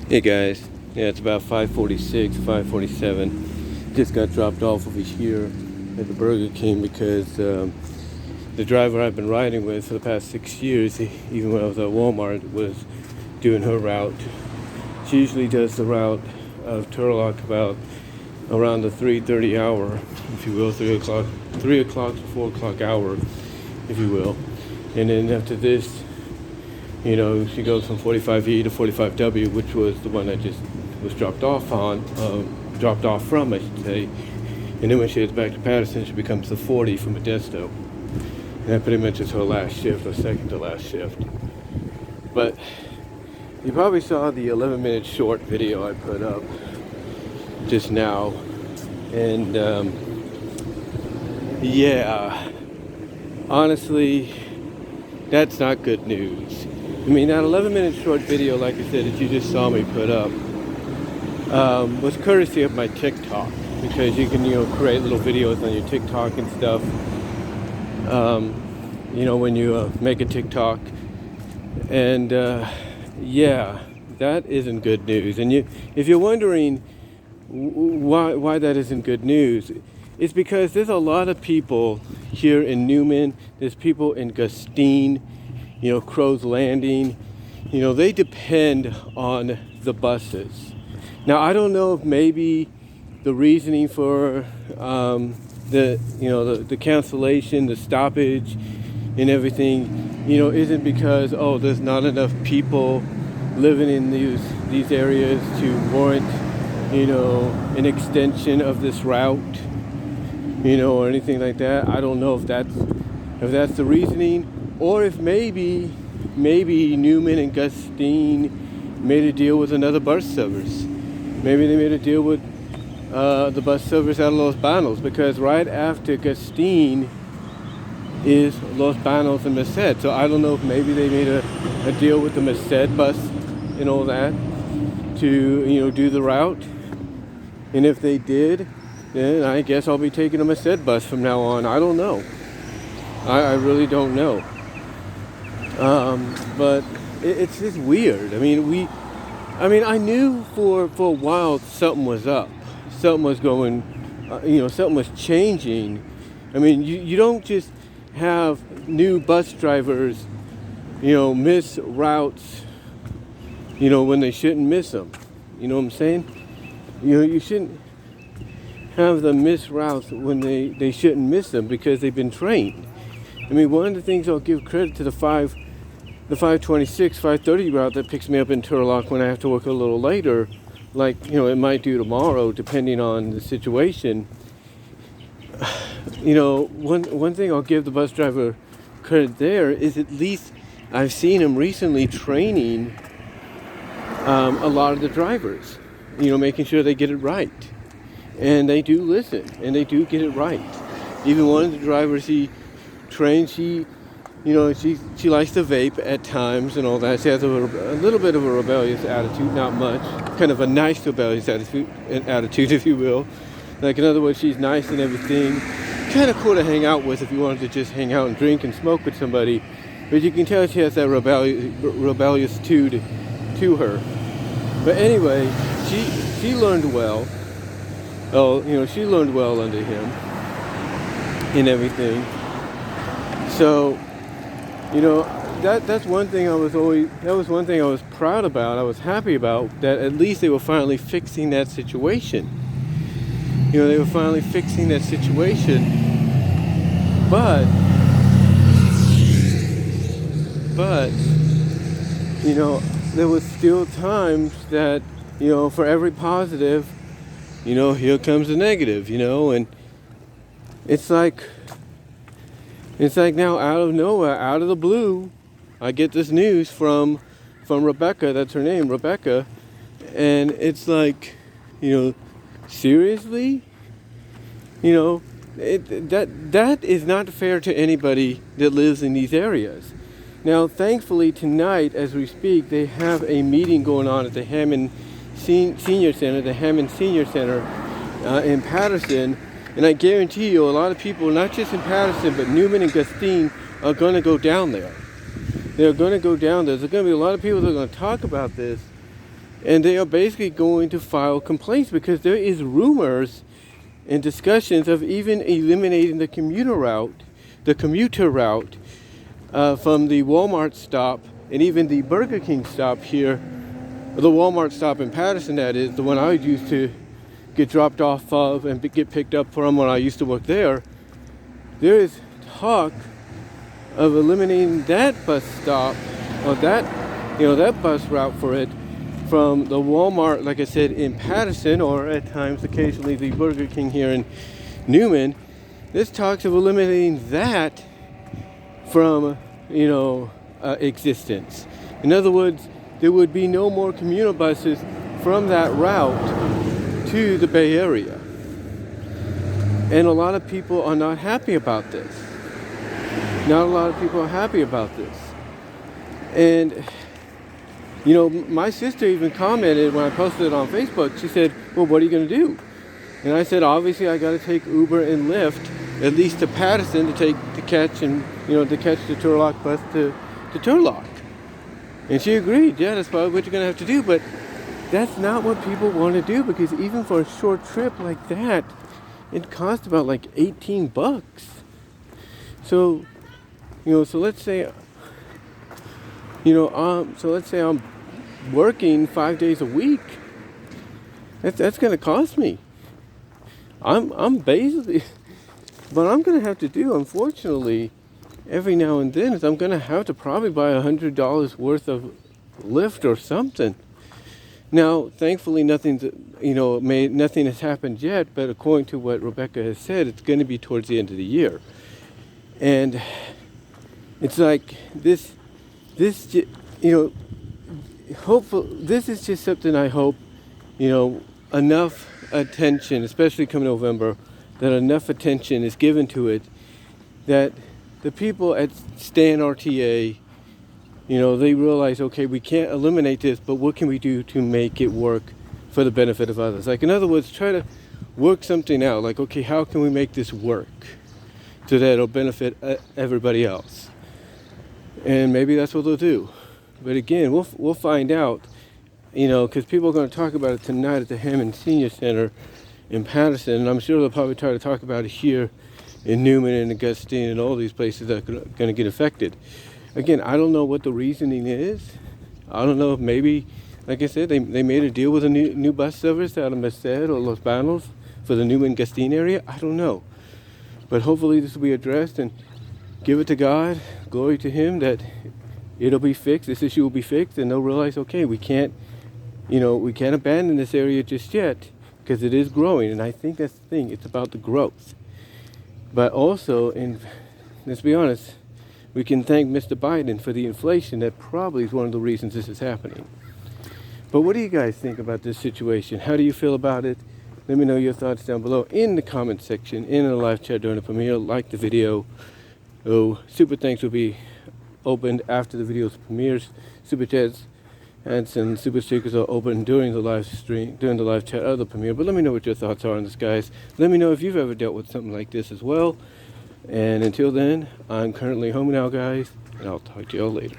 Hey guys, yeah, it's about 5:46, 5:47. Just got dropped off over here at the Burger King because the driver I've been riding with for the past 6 years, even when I was at Walmart, was doing her route. She usually does the route of Turlock about around the 3:30 hour, if you will, 3 o'clock to 4 o'clock hour, if you will. And then after this, she goes from 45E to 45W, which was the one I just was dropped off from, I should say. And then when she gets back to Patterson, she becomes the 40 from Modesto. And that pretty much is her last shift, or second to last shift. But you probably saw the 11-minute short video I put up just now. And yeah, honestly, that's not good news. I mean, that 11-minute short video, like I said, that you just saw me put up, was courtesy of my TikTok, because you can, create little videos on your TikTok and stuff. When you make a TikTok, and yeah, that isn't good news. And if you're wondering why that isn't good news, it's because there's a lot of people here in Newman. There's people in Gustine. Crow's Landing, they depend on the buses. Now, I don't know if maybe the reasoning for the cancellation, the stoppage, and everything, isn't because there's not enough people living in these areas to warrant, an extension of this route, or anything like that. I don't know if that's the reasoning. Or if maybe Newman and Gustine made a deal with another bus service. Maybe they made a deal with the bus service out of Los Banos, because right after Gustine is Los Banos and Merced. So I don't know if maybe they made a deal with the Merced bus and all that to do the route. And if they did, then I guess I'll be taking a Merced bus from now on. I don't know. I really don't know. But it's just weird. I knew for a while something was up. Something was going, something was changing. You don't just have new bus drivers, miss routes, when they shouldn't miss them. You know what I'm saying? You shouldn't have them miss routes when they shouldn't miss them, because they've been trained. One of the things I'll give credit to the 526, 530 route that picks me up in Turlock when I have to work a little later, like, it might do tomorrow, depending on the situation. One thing I'll give the bus driver credit there is, at least I've seen him recently training a lot of the drivers, making sure they get it right. And they do listen, and they do get it right. Even one of the drivers he trained, she likes to vape at times and all that. She has a little bit of a rebellious attitude, not much. Kind of a nice rebellious attitude, if you will. Like, in other words, she's nice and everything. Kind of cool to hang out with if you wanted to just hang out and drink and smoke with somebody. But you can tell she has that rebellious attitude to her. But anyway, she learned well. She learned well under him and everything. So, that's one thing I was proud about. I was happy about that. At least they were finally fixing that situation. They were finally fixing that situation. But there was still times that, for every positive, here comes the negative, and it's like now, out of nowhere, out of the blue, I get this news from Rebecca. That's her name, Rebecca. And it's like, seriously? That is not fair to anybody that lives in these areas. Now, thankfully, tonight, as we speak, they have a meeting going on at the Hammond Senior Center, in Patterson. And I guarantee you, a lot of people, not just in Patterson, but Newman and Gustine, are going to go down there. They're going to go down there. There's going to be a lot of people that are going to talk about this. And they are basically going to file complaints because there is rumors and discussions of even eliminating the commuter route from the Walmart stop and even the Burger King stop here, the Walmart stop in Patterson, that is, the one I used to get dropped off of and get picked up from when I used to work there. There is talk of eliminating that bus stop, or that bus route for it, from the Walmart, like I said, in Patterson, or at times, occasionally, the Burger King here in Newman. There's talks of eliminating that from, existence. In other words, there would be no more commuter buses from that route to the Bay Area. And a lot of people are not happy about this. Not a lot of people are happy about this. And my sister even commented when I posted it on Facebook. She said, well, what are you going to do? And I said, obviously, I got to take Uber and Lyft, at least to Patterson, to catch the Turlock bus to Turlock. And she agreed, yeah, that's probably what you're going to have to do. But that's not what people want to do, because even for a short trip like that, it costs about like $18. So, so let's say, I'm working 5 days a week. That's going to cost me. I'm basically, what I'm going to have to do, unfortunately, every now and then, is I'm going to have to probably buy $100 worth of Lyft or something. Now, thankfully, nothing has happened yet, but according to what Rebecca has said, it's going to be towards the end of the year. And it's like this, hopefully, this is just something I hope, enough attention, especially come November, that enough attention is given to it, that the people at Stanrta, they realize, okay, we can't eliminate this, but what can we do to make it work for the benefit of others? Like, in other words, try to work something out. Like, okay, how can we make this work so that it'll benefit everybody else? And maybe that's what they'll do. But again, we'll find out, because people are going to talk about it tonight at the Hammond Senior Center in Patterson, and I'm sure they'll probably try to talk about it here in Newman and Gustine and all these places that are going to get affected. Again, I don't know what the reasoning is. I don't know if maybe, like I said, they made a deal with a new bus service out of Merced or Los Banos for the Newman and Gustine area. I don't know. But hopefully this will be addressed, and give it to God, glory to Him, that it'll be fixed, this issue will be fixed, and they'll realize, okay, we can't abandon this area just yet, because it is growing. And I think that's the thing, it's about the growth. But also, and let's be honest, we can thank Mr. Biden for the inflation that probably is one of the reasons this is happening. But what do you guys think about this situation? How do you feel about it? Let me know your thoughts down below in the comment section, in the live chat during the premiere. Like the video. Oh, super thanks will be opened after the video's premieres. Super chats and some super stickers are open during the live stream, during the live chat of the premiere. But let me know what your thoughts are on this, guys. Let me know if you've ever dealt with something like this as well. And until then, I'm currently home now, guys, and I'll talk to y'all later.